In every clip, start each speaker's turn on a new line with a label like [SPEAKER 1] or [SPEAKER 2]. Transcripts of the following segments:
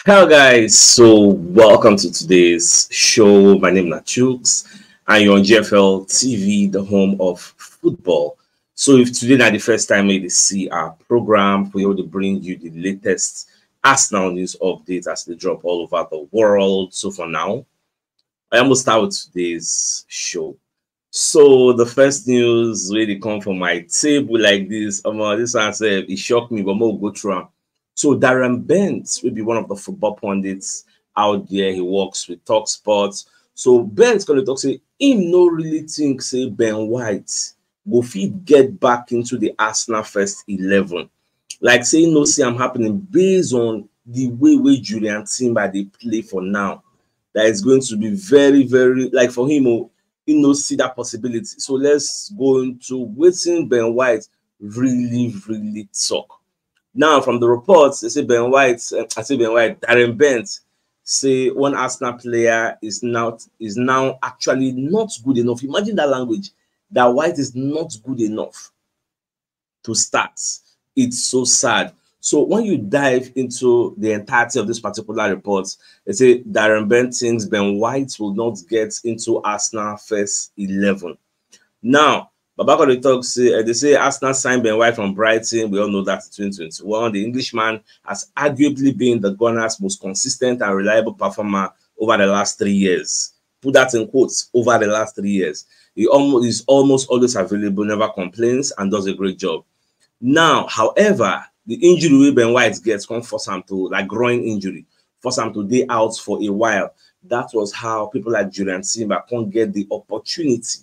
[SPEAKER 1] Hello guys, so welcome to today's show. My name is CHUKS and you're on GFL TV, the home of football. So if today not the first time you see our program, we want to bring you the latest Arsenal news updates as they drop all over the world. So for now, I am going to start with today's show. So the first news really come from my table like this. This one said it shocked me, but we'll go through them. So Daren B will be one of the football pundits out there. He works with Talk Sports. So Ben's going to talk say him no really think say Ben White go fit get back into the Arsenal first 11. Like saying no see I'm happening based on the way Julian Timber they play for now. That is going to be very, very like for him, he no see that possibility. So let's go into waiting Ben White really talk. Now, from the reports, they say Ben White, Daren B say one Arsenal player is now actually not good enough. Imagine that language, that White is not good enough to start. It's so sad. So when you dive into the entirety of this particular report, they say Daren B thinks Ben White will not get into Arsenal first 11. Now, but back on the talk, they say Arsenal signed Ben White from Brighton. We all know that in 2021. The Englishman has arguably been the Gunners' most consistent and reliable performer over the last 3 years. Put that in quotes, over the last 3 years. He is almost always available, never complains, and does a great job. Now, however, the injury Ben White gets can force him to, like groin injury, force him to be out for a while. That was how people like Julian Timber can't get the opportunity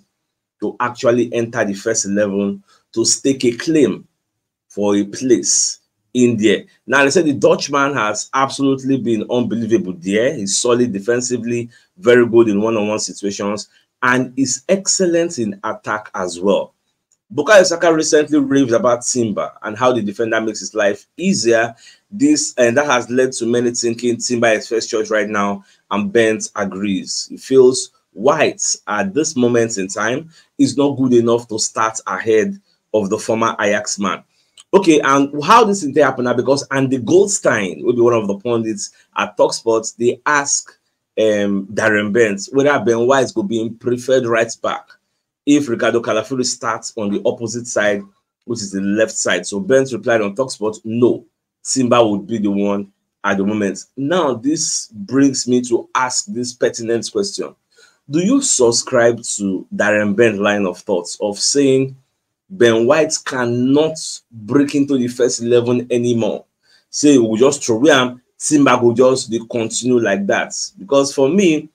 [SPEAKER 1] to actually enter the first 11 to stake a claim for a place in there. Now, they said the Dutchman has absolutely been unbelievable there. He's solid defensively, very good in one-on-one situations, and is excellent in attack as well. Bukayo Saka recently raved about Timber and how the defender makes his life easier. And that has led to many thinking Timber is first choice right now, and Bent agrees. He feels White at this moment in time is not good enough to start ahead of the former Ajax man. Okay, and how this thing happen now? Because Andy Goldstein will be one of the pundits at TalkSport. They ask Daren B whether Ben White will be in preferred right back if Ricardo Calafuri starts on the opposite side, which is the left side. So Ben replied on TalkSport, no, Simba would be the one at the moment. Now, this brings me to ask this pertinent question. Do you subscribe to Daren B's line of thoughts of saying Ben White cannot break into the first 11 anymore? Say we'll just throw him, Timber will just continue like that. Because for me,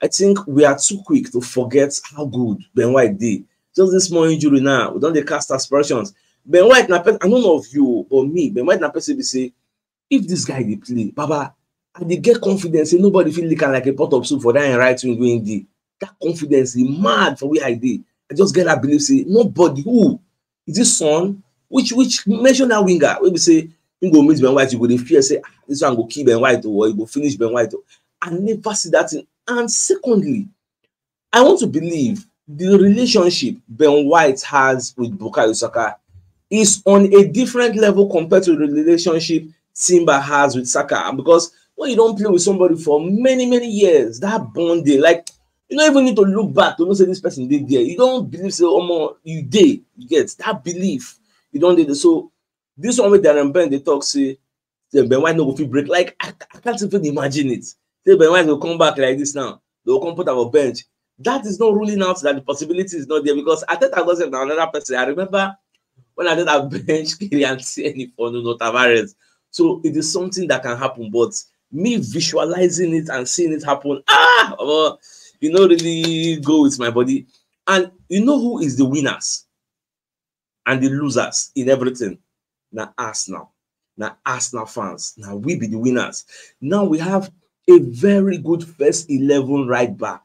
[SPEAKER 1] I think we are too quick to forget how good Ben White did. Just this small injury now, we don't cast aspirations. Ben White, I don't know of you or me, Ben White, say, if this guy they play, Baba, and they get confidence, and nobody feel like a pot of soup for that right wing going there. That confidence is mad for where I did. I just get that belief, say, nobody who is this son, which mention that winger, we say, you go meet Ben White, you go the fear, say, this one go keep Ben White or you go finish Ben White. I never see that thing. And secondly, I want to believe the relationship Ben White has with Bukayo Saka is on a different level compared to the relationship Timber has with Saka. Because when you don't play with somebody for many years, that bonding, like, you don't even need to look back to know say this person did there. You don't believe say, oh more you did. You get that belief. You don't do. So this one with Daren B, they talk say Ben White no go fit break. Like I can't even imagine it. Say Ben White will come back like this now. They will come put up a bench. That is not ruling out that the possibility is not there, because I think I was another person. I remember when I did that bench Kieran Tierney for Nuno Tavares. So it is something that can happen, but me visualizing it and seeing it happen, you know, really go with my body. And you know who is the winners and the losers in everything? Now Arsenal. Now Arsenal fans. Now we be the winners. Now we have a very good first 11 right back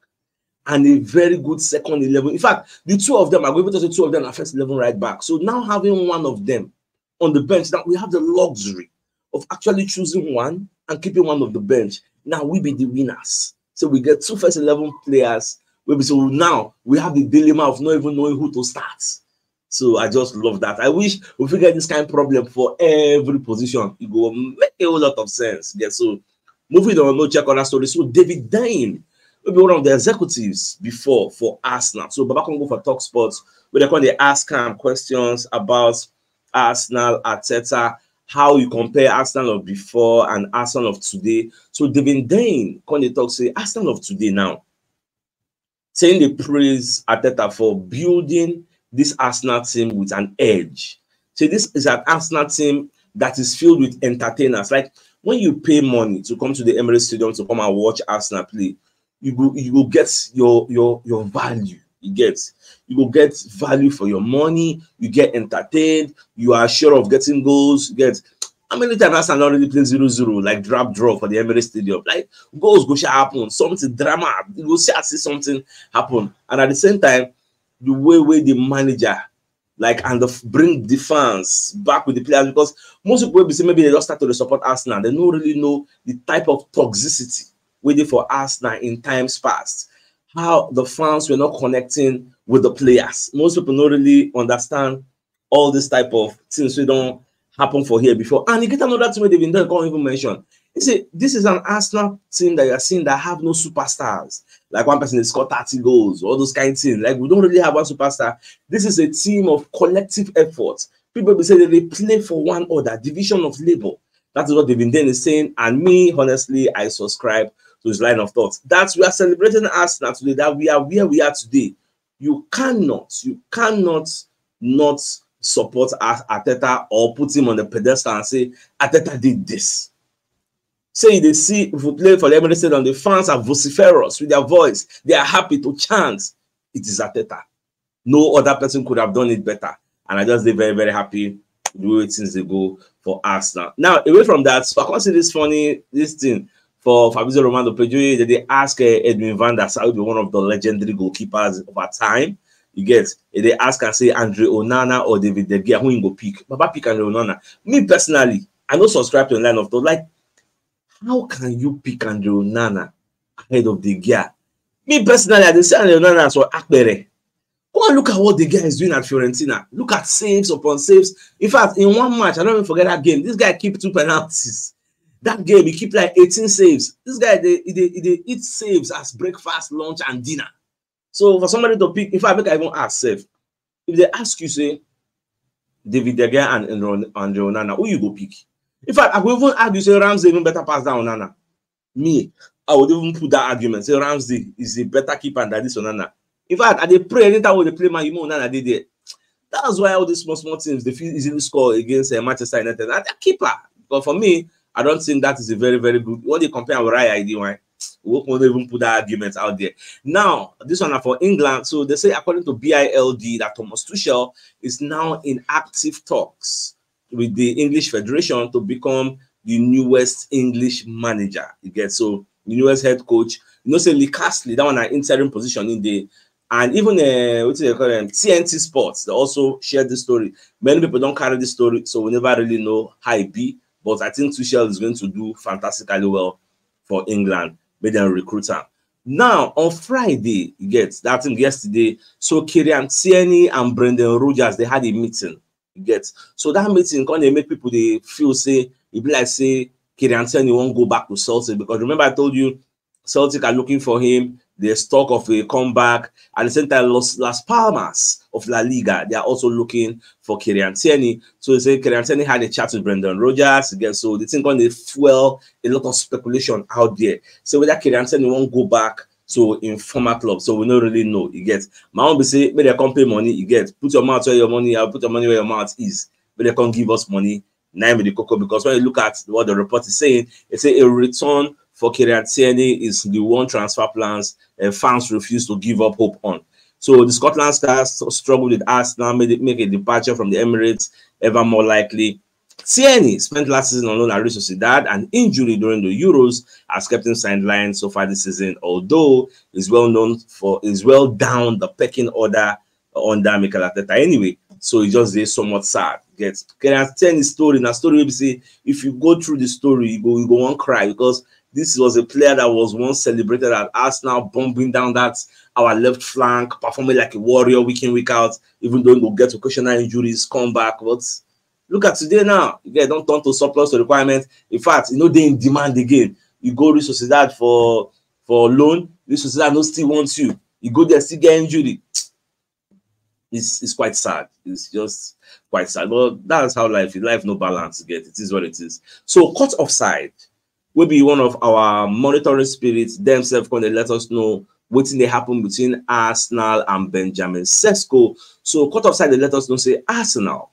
[SPEAKER 1] and a very good second 11. In fact, the two of them are going to say two of them are first 11 right back. So now having one of them on the bench, now we have the luxury of actually choosing one and keeping one of the bench. Now we be the winners. So we get two first 11 players. So now we have the dilemma of not even knowing who to start. So I just love that. I wish we figure this kind of problem for every position. It will make a whole lot of sense. Yeah, so Moving on, no check on that story. So David Dane will be one of the executives before for Arsenal. So Baba can go for Talk Sports, where they ask him questions about Arsenal, Arteta, how you compare Arsenal of before and Arsenal of today. So David Dane can they talk say Arsenal of today now, saying they praise Arteta for building this Arsenal team with an edge. So this is an Arsenal team that is filled with entertainers. Like when you pay money to come to the Emirates Stadium to come and watch Arsenal play, you will get your value. You will get value for your money. You get entertained. You are sure of getting goals. You get how many times Arsenal already played 0-0, like draw for the Emirates Stadium. Like goals go happen, something drama. You will see something happen, and at the same time, the way the manager like and bring the fans back with the players, because most people will be saying maybe they just start to support Arsenal. They don't really know the type of toxicity waiting for Arsenal in times past. How the fans were not connecting with the players. Most people don't really understand all this type of things we don't happen for here before. And you get another team they've been done, can't even mention. You see, this is an Arsenal team that you are seeing that have no superstars. Like one person is scored 30 goals, all those kind of things. Like we don't really have one superstar. This is a team of collective effort. People will say that they play for one other, division of labor. That is what David Dane is saying. And me, honestly, I subscribe to his line of thoughts. That we are celebrating Arsenal today, that we are where we are today. You cannot not support Arteta or put him on the pedestal and say, Arteta did this. Say they see if we play for the Emirates Stadium, the fans are vociferous with their voice. They are happy to chant. It is Arteta. No other person could have done it better. And I just did very, very happy the way things they go for Arsenal. Now, away from that, so I can't see this thing for Fabrizio Romano Pidgin that they ask Edwin van der Sar, be one of the legendary goalkeepers of our time. You get they ask and say Andre Onana or David De Gea, who you go pick? Baba pick Andre Onana. Me personally, I don't subscribe to a line of thought. Like, how can you pick Andre Onana ahead of De Gea? Me personally, I didn't say Andre Onana as well. Akbere. Go and look at what De Gea is doing at Fiorentina. Look at saves upon saves. In fact, in one match, I don't even forget that game. This guy kept 2 penalties. That game, he kept like 18 saves. This guy, they eat saves as breakfast, lunch, and dinner. So for somebody to pick, in fact, I even ask safe. If they ask you, say, David De Gea and Andre Onana, who you go pick? In fact, I will even argue, say, Ramsey even better pass down Onana. Me, I would even put that argument. Say, Ramsey is a better keeper than this Onana. In fact, I they pray anytime when they play man, you know Onana did it. That's why all these small teams, they feel easily score against Manchester United. And they're keeper. But for me, I don't think that is a very, very good. When they compare with Raya ID, why? We won't even put that argument out there. Now, this one are for England. So they say, according to BILD, that Thomas Tuchel is now in active talks with the English Federation to become the newest English manager. You get so the newest head coach. You know, say Lee Castley, that one an interim position in the, and even what do they call them? TNT Sports. They also shared this story. Many people don't carry this story, so we never really know how it be. But I think Tuchel is going to do fantastically well for England. Made them recruit him. Now, on Friday, you get that thing yesterday. So Kieran Tierney and Brendan Rodgers, they had a meeting. You get so that meeting can they make people they feel say it be like say Kieran Tierney won't go back to Celtic, because remember I told you Celtic are looking for him. There's talk of a comeback. At the same time, Las Palmas of La Liga, they are also looking for Kieran Tierney. So they say Kieran Tierney had a chat with Brendan Rodgers. Again, so they think on they fuel a lot of speculation out there. So whether Kieran Tierney won't go back so in former club, so we don't really know. You get my own be say, maybe they can't pay money. You get put your mouth where your money. I'll put your money where your mouth is. But they can't give us money. Now with the cocoa, because when you look at what the report is saying, it's a return for Kieran Tierney is the one transfer plans and fans refuse to give up hope on. So the Scotland Stars struggled with Arsenal, make a departure from the Emirates ever more likely. Tierney spent last season on loan at Real Sociedad, and injury during the Euros has kept him sidelined so far this season, although he's well down the pecking order under Mikel Arteta anyway. So he just is somewhat sad. Get Kieran Tierney's story. Now story will be say if you go through the story, you go on cry, because this was a player that was once celebrated at Arsenal, bombing down that our left flank, performing like a warrior week in, week out, even though he will get occasional injuries, come back. But look at today now. You guys don't turn to surplus to requirement. In fact, you know, they in demand again. You go to Sociedad for loan. This Sociedad no still wants you. You go there, still get injury. It's quite sad. It's just quite sad. But that's how life is. Life no balance. Get it is what it is. So cut offside will be one of our monitoring spirits. Themselves going to let us know what they happen between Arsenal and Benjamin Sesko. So cut offside they let us know say Arsenal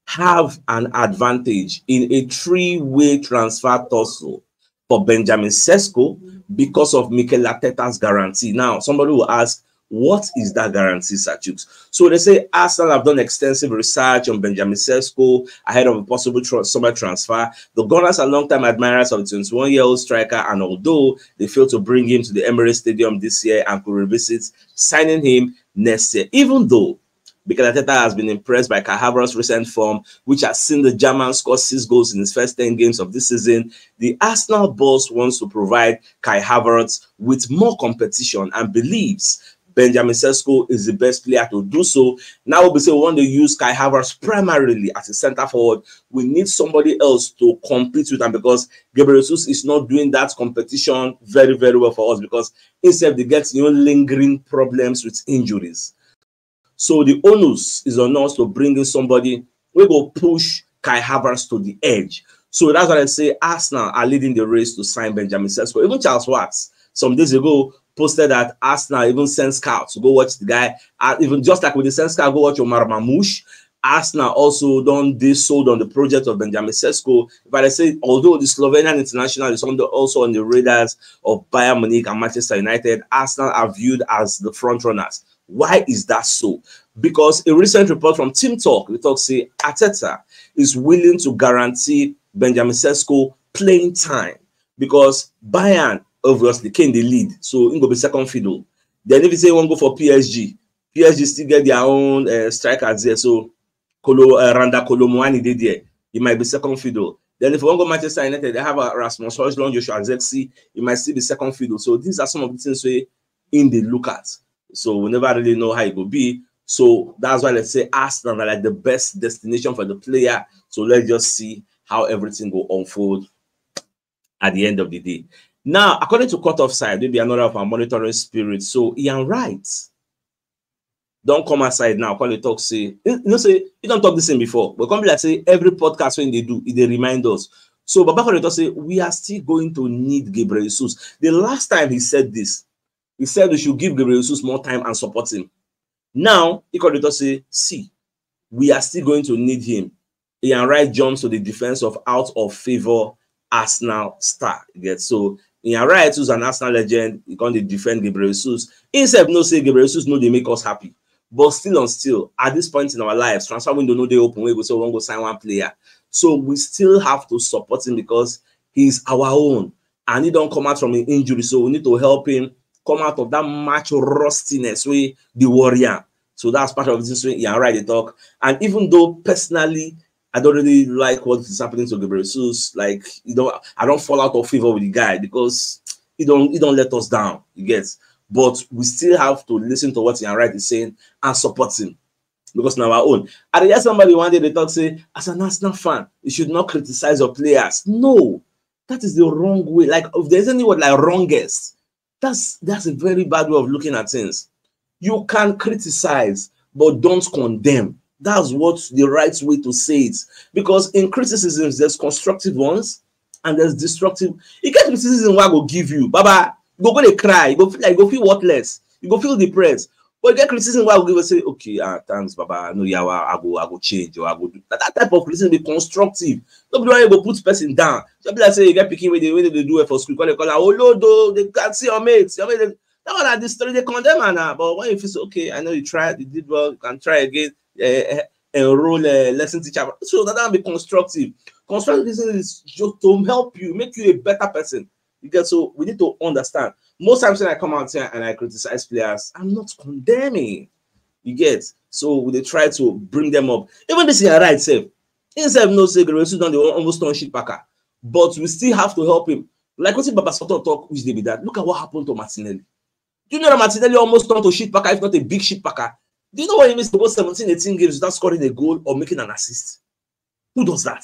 [SPEAKER 1] have an advantage in a three-way transfer tussle for Benjamin Sesko because of Mikel Arteta's guarantee. Now, somebody will ask, what is that guarantee, CHUKS? So they say Arsenal have done extensive research on Benjamin Sesko ahead of a possible summer transfer. The Gunners are long-time admirers of the 21-year-old striker, and although they failed to bring him to the Emirates Stadium this year and could revisit signing him next year, even though Mikel Arteta has been impressed by Kai Havertz's recent form, which has seen the German score 6 goals in his first 10 games of this season, the Arsenal boss wants to provide Kai Havertz with more competition and believes Benjamin Sesko is the best player to do so. Now we say we want to use Kai Havertz primarily as a centre forward. We need somebody else to compete with him because Gabriel Jesus is not doing that competition very, very well for us because instead they get lingering problems with injuries. So the onus is on us to bring in somebody we go push Kai Havertz to the edge. So that's why I say Arsenal are leading the race to sign Benjamin Sesko. Even Charles Watts some days ago posted that Arsenal even sent scouts to go watch the guy. Even just like with the send scout, go watch Omar Mamouche. Arsenal also sold on the project of Benjamin Sesko. But I say, although the Slovenian international is also on the radars of Bayern Munich and Manchester United, Arsenal are viewed as the front runners. Why is that so? Because a recent report from Team Talk, the talk say Arteta is willing to guarantee Benjamin Sesko playing time because Bayern obviously came the lead, so it will be second fiddle. Then if you say you want to go for PSG still get their own strikers there. So Randa Kolomuani did there. It might be second fiddle. Then if you want to go Manchester United, they have a Rasmus Højlund, Joshua Zexi. It might still be second fiddle. So these are some of the things we in the look at. So we never really know how it will be. So that's why let's say Arsenal are like the best destination for the player. So let's just see how everything will unfold at the end of the day. Now, according to cut offside, maybe another of our monitoring spirits. So Ian Wright don't come aside now. Call it talk say say you don't talk this thing before, but come like say every podcast when they do, they remind us. So Baba Call say we are still going to need Gabriel Jesus. The last time he said this, he said we should give Gabriel Jesus more time and support him. Now he called it say, see, we are still going to need him. Ian Wright jumps to the defense of out of favor Arsenal star. So Ian Wright, who's an Arsenal legend, he can't defend Gabriel Jesus. Instead, no say Gabriel Jesus, no, they make us happy. But still, at this point in our lives, transfer window no they open. We go so we won't go sign one player. So we still have to support him because he's our own, and he don't come out from an injury. So we need to help him come out of that match rustiness with the warrior. So that's part of this way. Ian Wright they talk. And even though personally, I don't really like what is happening to Gabriel Jesus. Like, I don't fall out of favor with the guy because he don't let us down. You get, but we still have to listen to what Ian Wright is saying and support him because now our own. I hear somebody one day they talk say, as an Arsenal fan, you should not criticize your players. No, that is the wrong way. Like, if there's any word like wrongest, that's a very bad way of looking at things. You can criticize, but don't condemn. That's what the right way to say it. Because in criticisms, there's constructive ones and there's destructive. You get criticism what I go give you. Baba, you go to cry. You go feel like you go feel worthless. You go feel depressed. But you get criticism what I will give you say, okay, thanks, Baba. No, yeah, I go change or I go do that type of criticism be constructive. Nobody will put person down. Just like say you get picking with the way they do it for school. They call it, oh no, they can't see your mates. That one at this story they condemn now. But when you feel okay, I know you tried, you did well, you can try again. Enroll a lesson teacher. So that be constructive. Constructive is just to help you, make you a better person. You get, so we need to understand. Most times when I come out here and I criticize players, I'm not condemning. You get, so they try to bring them up. Even this is right self. Instead of no say done the almost on shit packer, but we still have to help him. Like what Baba Soto talk, which they be that. Look at what happened to Martinelli. Do you know that Martinelli almost turned to shit packer, if not a big shit packer? Do you know what it means to go 17, 18 games without scoring a goal or making an assist? Who does that?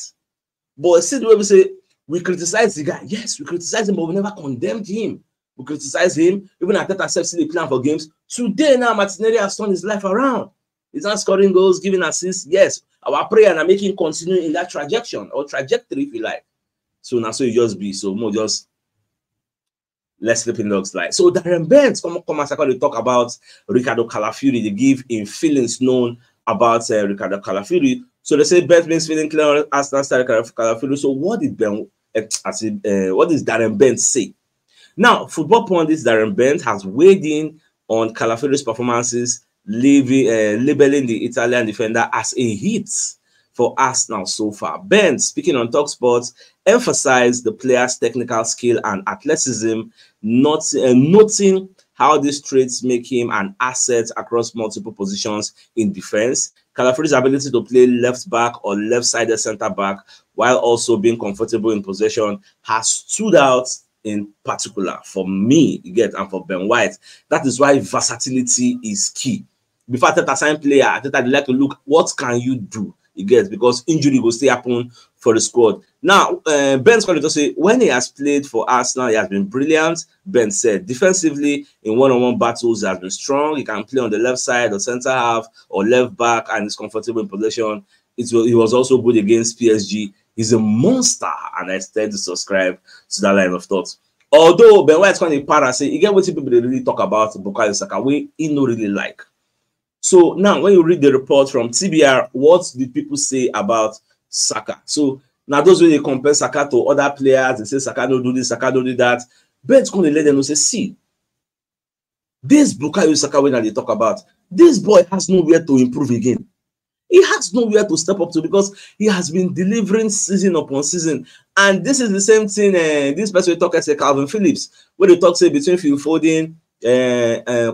[SPEAKER 1] But see the way we say, We criticize the guy. Yes, we criticize him, but we never condemned him. We criticize him. Even at that steps the plan for games. Today now, Martinelli has turned his life around. He's not scoring goals, giving assists. Yes, our prayer and making continue in that trajectory or trajectory, if you like. So now, so it just be so more just let's sleeping dogs like. So Daren Benz come and they talk about Ricardo Calafiori. They give him feelings known about Ricardo Calafiori. So they say Benz means feeling clear on Arsenal star Calafiori. So what did what does Daren Benz say? Now, football pundit Daren Benz has weighed in on Calafiori's performances, labeling the Italian defender as a hit for Arsenal so far. Benz, speaking on TalkSport, emphasized the player's technical skill and athleticism, noting how these traits make him an asset across multiple positions in defense. Calafiori's ability to play left back or left-sided centre back while also being comfortable in possession has stood out in particular for me, you get, and for Ben White. That is why versatility is key. Before I assign player, I think I'd like to look what can you do, you get, because injury will stay happen for the squad. Now, Ben's going to say when he has played for Arsenal, he has been brilliant. Ben said defensively in one-on-one battles, he has been strong. He can play on the left side or centre half or left back, and is comfortable in possession. He was also good against PSG. He's a monster, and I started to subscribe to that line of thought. Although Ben White's going to para say, you get what people really talk about Bukayo Saka, we no really like. So now, when you read the report from TBR, what did people say about Saka? So now those when they compare Saka to other players, they say Saka don't do this, Saka don't do that. Ben's going to let them know, say, see, this Bukayo Saka when they talk about, this boy has nowhere to improve again. He has nowhere to step up to because he has been delivering season upon season. And this is the same thing, this person talk as Calvin Phillips, where they talk say between Phil Foden,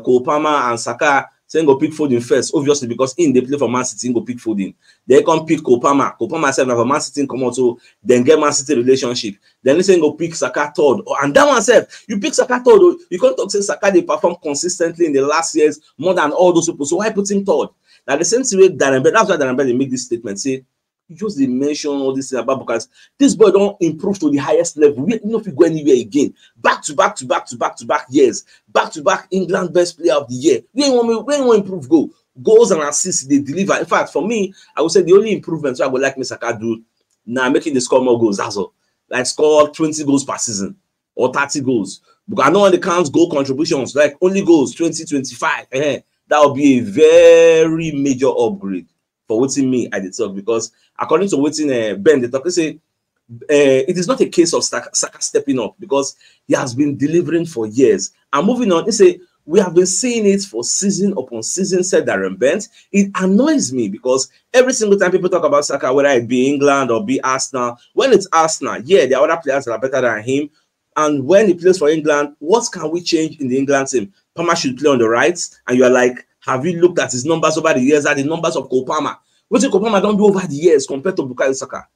[SPEAKER 1] Cole Palmer and Saka, saying go pick Foden first, obviously because in they play for Man City, go pick Foden. They come pick Cole Palmer. Cole Palmer said have Man City come out, so then get Man City relationship. Then they say go pick Saka third. And that one said, you pick Saka third, you can't talk say Saka they perform consistently in the last years more than all those people. So why put him third? Now the same way Daren B, that's why Daren B make this statement. Say, you just they mention all this about because this boy don't improve to the highest level. We don't know if we go anywhere again. Back to back years, back to back England best player of the year. We ain't want to improve goals and assists they deliver. In fact, for me, I would say the only improvements I would like Saka do now making the score more goals. That's all. Like score 20 goals per season or 30 goals. Because I know when they count goal contributions, like only goals 20, 25. That would be a very major upgrade for what's in me at the talk, because according to what's in Ben, the talk, they say it is not a case of Saka stepping up because he has been delivering for years. And moving on, they say we have been seeing it for season upon season, said Daren B. It annoys me because every single time people talk about Saka, whether it be England or be Arsenal, when it's Arsenal, yeah, there are other players that are better than him. And when he plays for England, what can we change in the England team? Palmer should play on the right, and you are like, have you looked at his numbers over the years? Are the numbers of Cole Palmer? What did Cole Palmer don't do over the years compared to Bukayo Saka?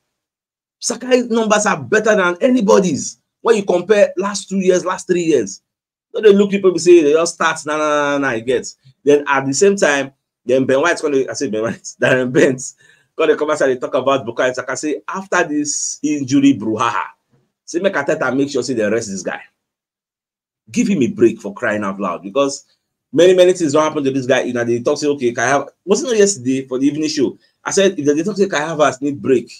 [SPEAKER 1] Saka's numbers are better than anybody's when you compare last 2 years, last 3 years. So they look people say they just start you get. Then at the same time, then Ben White's going to, I say Ben White, Daren Benz going to come outside and talk about Bukayo Saka. Say after this injury brouhaha, say make Arteta make sure say they rest this guy. Give him a break for crying out loud, because many things don't happen to this guy. You know, they talk say, okay, wasn't it yesterday for the evening show? I said, if they talk say Kai Havertz need break,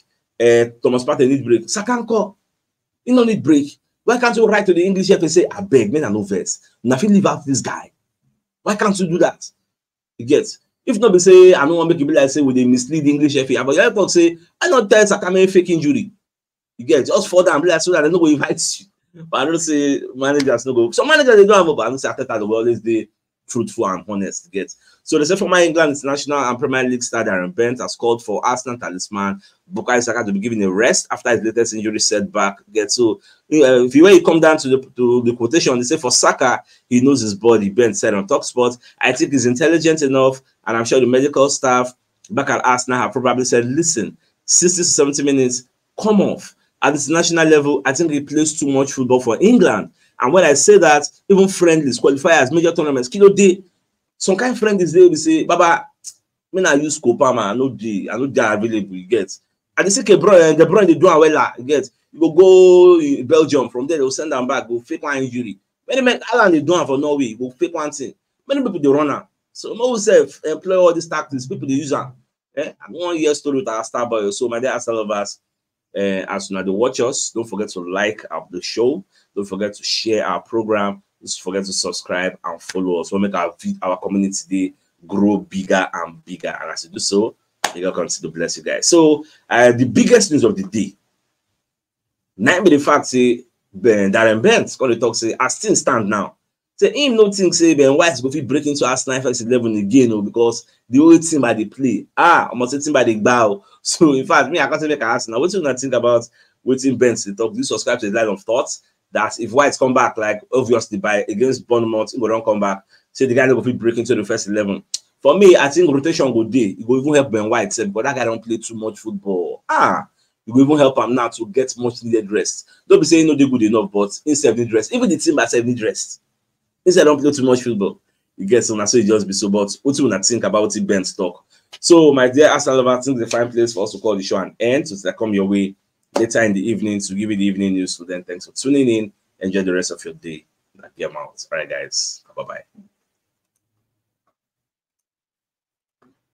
[SPEAKER 1] Thomas Partey need break, Saka he don't need break. Why can't you write to the English chef and say, I beg, men are no verse. Nothing leave out this guy. Why can't you do that? You get. If not, be say, I don't want to make it be like say with a mislead English chef. But you talk say, I don't tell Saka make fake injury. You get just for them, so that they know go invite you. But I don't say managers no go. Some managers they don't have, but I don't say Arteta will always be truthful and honest. Get. So they say former England international and Premier League star Daren B has called for Arsenal talisman Bukayo Saka to be given a rest after his latest injury setback. Get. So if you come down to the quotation, they say for Saka, he knows his body. Ben said on TalkSport, I think he's intelligent enough, and I'm sure the medical staff back at Arsenal have probably said, listen, 60 to 70 minutes, come off. At the international level, I think he plays too much football for England. And when I say that, even friendlies, qualifiers, major tournaments, some kind of friendlies, they will say, Baba, when I use Cole Palmer, I know they are available, you get. And they say the Bruyne they do well. You get you go Belgium, from there they'll send them back, go fake one injury. Many men Ireland they do for Norway, go fake one thing. Many people they run am. So no self employ all these tactics, people they use them. I 1 year story with our star boy. So my dear Arsenal lovers, as soon as they watch us, don't forget to like the show. Don't forget to share our program. Don't forget to subscribe and follow us. We'll make our community today grow bigger and bigger. And as you do so, may God continue to bless you guys. So the biggest news of the day, not be the fact say Daren B's going to talk say as things stand now. Say him no think say Ben White go fit break into Arsenal first 11 again, because the only team by the play. Almost a team by the bow. So in fact, me I can't make an Arsenal. What do you think about waiting Ben's talk? Do you subscribe to the line of thoughts that if White come back, like obviously by against Bournemouth, he will don't come back. Say the guy will fit break into the first 11. For me, I think rotation go day. It will even help Ben White, but that guy don't play too much football. It will even help him now to get much needed rest. Don't be saying no, they good enough, but instead need rest. Even the team myself need rest. Instead don't play too much football. You get some, so it just be so. But what you wanna think about it, Ben's talk? So, my dear Arsenal lovers, I think the fine place for us to call the show an end. So that come your way later in the evening to give you the evening news. So then, thanks for tuning in. Enjoy the rest of your day. All right, guys. Bye bye.